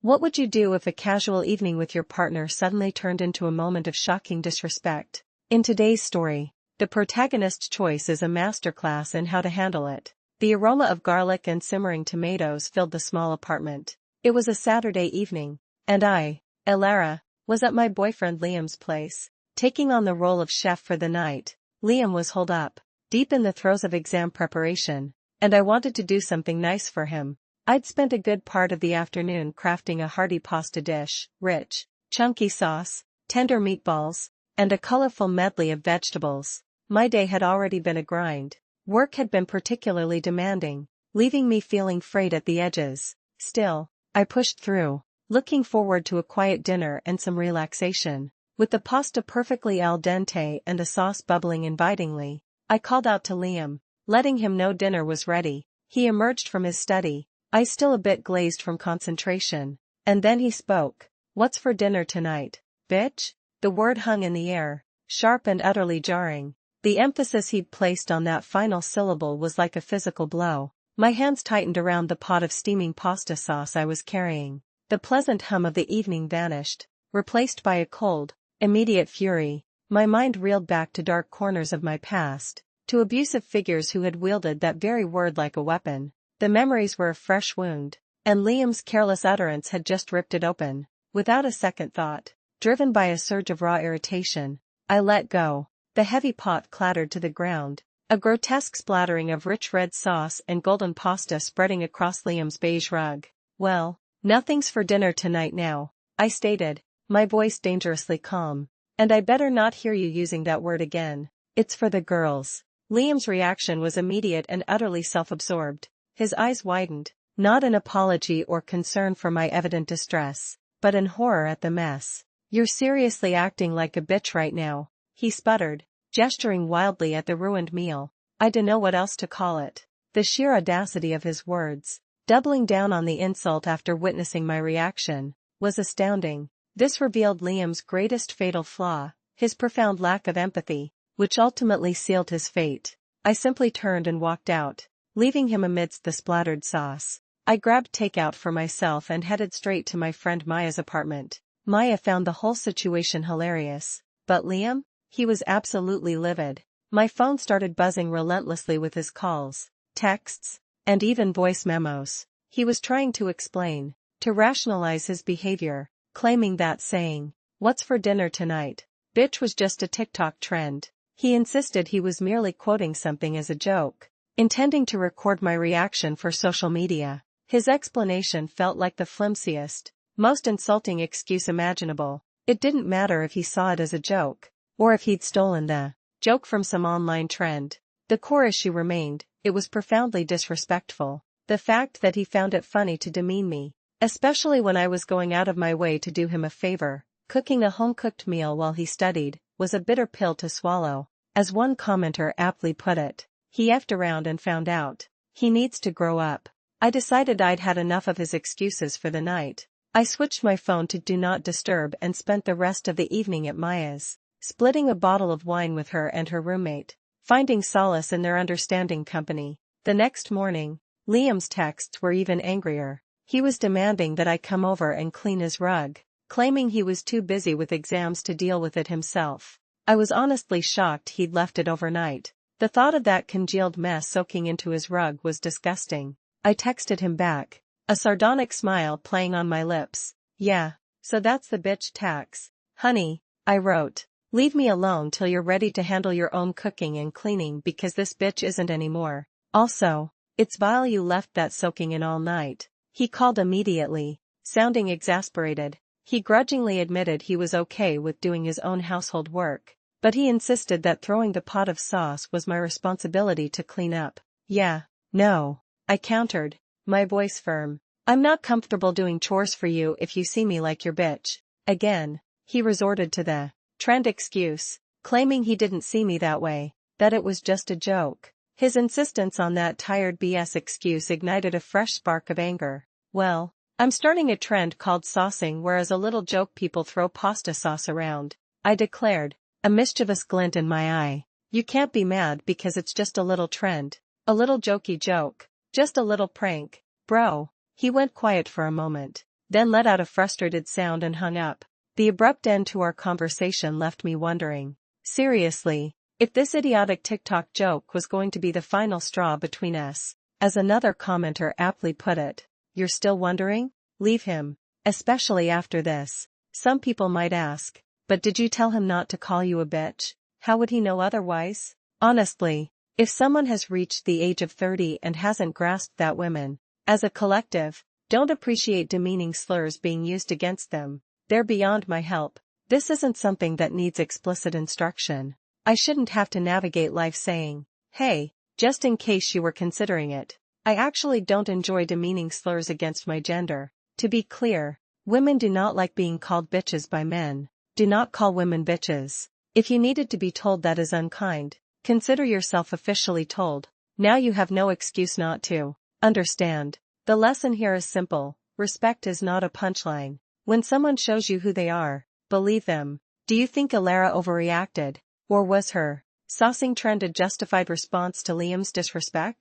What would you do if a casual evening with your partner suddenly turned into a moment of shocking disrespect? In today's story, the protagonist's choice is a masterclass in how to handle it. The aroma of garlic and simmering tomatoes filled the small apartment. It was a Saturday evening, and I, Elara, was at my boyfriend Liam's place, taking on the role of chef for the night. Liam was holed up, deep in the throes of exam preparation, and I wanted to do something nice for him. I'd spent a good part of the afternoon crafting a hearty pasta dish, rich, chunky sauce, tender meatballs, and a colorful medley of vegetables. My day had already been a grind. Work had been particularly demanding, leaving me feeling frayed at the edges. Still, I pushed through, looking forward to a quiet dinner and some relaxation. With the pasta perfectly al dente and the sauce bubbling invitingly, I called out to Liam, letting him know dinner was ready. He emerged from his study, eyes still a bit glazed from concentration, and then he spoke. "What's for dinner tonight, bitch?" The word hung in the air, sharp and utterly jarring. The emphasis he'd placed on that final syllable was like a physical blow. My hands tightened around the pot of steaming pasta sauce I was carrying. The pleasant hum of the evening vanished, replaced by a cold, immediate fury. My mind reeled back to dark corners of my past, to abusive figures who had wielded that very word like a weapon. The memories were a fresh wound, and Liam's careless utterance had just ripped it open. Without a second thought, driven by a surge of raw irritation, I let go. The heavy pot clattered to the ground, a grotesque splattering of rich red sauce and golden pasta spreading across Liam's beige rug. "Well, nothing's for dinner tonight now," I stated, my voice dangerously calm. "And I better not hear you using that word again. It's for the girls." Liam's reaction was immediate and utterly self-absorbed. His eyes widened, not in apology or concern for my evident distress, but in horror at the mess. "You're seriously acting like a bitch right now," he sputtered, gesturing wildly at the ruined meal. I dunno what else to call it. The sheer audacity of his words, doubling down on the insult after witnessing my reaction, was astounding. This revealed Liam's greatest fatal flaw, his profound lack of empathy, which ultimately sealed his fate. I simply turned and walked out, leaving him amidst the splattered sauce. I grabbed takeout for myself and headed straight to my friend Maya's apartment. Maya found the whole situation hilarious. But Liam? He was absolutely livid. My phone started buzzing relentlessly with his calls, texts, and even voice memos. He was trying to explain, to rationalize his behavior, claiming that saying, "What's for dinner tonight, bitch," was just a TikTok trend. He insisted he was merely quoting something as a joke, intending to record my reaction for social media. His explanation felt like the flimsiest, most insulting excuse imaginable. It didn't matter if he saw it as a joke, or if he'd stolen the joke from some online trend. The core issue remained: it was profoundly disrespectful. The fact that he found it funny to demean me, especially when I was going out of my way to do him a favor, cooking a home-cooked meal while he studied, was a bitter pill to swallow. As one commenter aptly put it, "He effed around and found out. He needs to grow up." I decided I'd had enough of his excuses for the night. I switched my phone to Do Not Disturb and spent the rest of the evening at Maya's, splitting a bottle of wine with her and her roommate, finding solace in their understanding company. The next morning, Liam's texts were even angrier. He was demanding that I come over and clean his rug, claiming he was too busy with exams to deal with it himself. I was honestly shocked he'd left it overnight. The thought of that congealed mess soaking into his rug was disgusting. I texted him back, a sardonic smile playing on my lips. "Yeah, so that's the bitch tax, honey," I wrote. "Leave me alone till you're ready to handle your own cooking and cleaning, because this bitch isn't anymore. Also, it's vile you left that soaking in all night." He called immediately, sounding exasperated. He grudgingly admitted he was okay with doing his own household work, but he insisted that throwing the pot of sauce was my responsibility to clean up. "Yeah, no," I countered, my voice firm. "I'm not comfortable doing chores for you if you see me like your bitch." Again, he resorted to the trend excuse, claiming he didn't see me that way, that it was just a joke. His insistence on that tired BS excuse ignited a fresh spark of anger. "Well, I'm starting a trend called saucing, where as a little joke people throw pasta sauce around," I declared, a mischievous glint in my eye. "You can't be mad because it's just a little trend, a little jokey joke, just a little prank, bro." He went quiet for a moment, then let out a frustrated sound and hung up. The abrupt end to our conversation left me wondering. Seriously, if this idiotic TikTok joke was going to be the final straw between us. As another commenter aptly put it, "You're still wondering? Leave him." Especially after this. Some people might ask, "But did you tell him not to call you a bitch? How would he know otherwise?" Honestly, if someone has reached the age of 30 and hasn't grasped that women, as a collective, don't appreciate demeaning slurs being used against them, they're beyond my help. This isn't something that needs explicit instruction. I shouldn't have to navigate life saying, "Hey, just in case you were considering it." I actually don't enjoy demeaning slurs against my gender. To be clear, women do not like being called bitches by men. Do not call women bitches. If you needed to be told that is unkind, consider yourself officially told. Now you have no excuse not to understand. The lesson here is simple. Respect is not a punchline. When someone shows you who they are, believe them. Do you think Alara overreacted? Or was her saucing trend a justified response to Liam's disrespect?